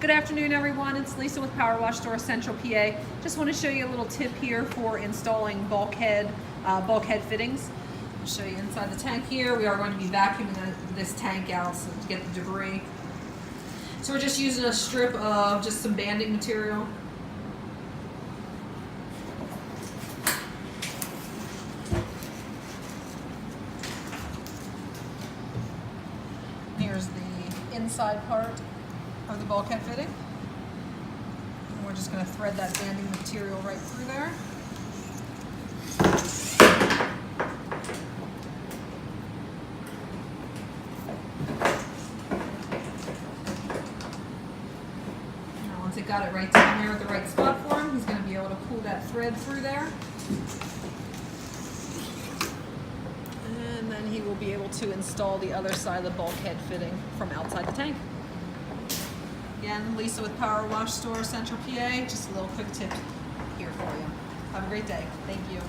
Good afternoon, everyone. It's Lisa with Power Wash Store, Central PA. Just want to show you a little tip here for installing bulkhead fittings. I'll show you inside the tank here. We are going to be vacuuming this tank out so to get the debris. So we're just using a strip of just some banding material. Here's the inside part of the bulkhead fitting. And we're just going to thread that banding material right through there. Now once it got it right down there at the right spot for him, he's going to be able to pull that thread through there. And then he will be able to install the other side of the bulkhead fitting from outside the tank. Again, Lisa with Power Wash Store, Central PA. Just a little quick tip here for you. Have a great day. Thank you.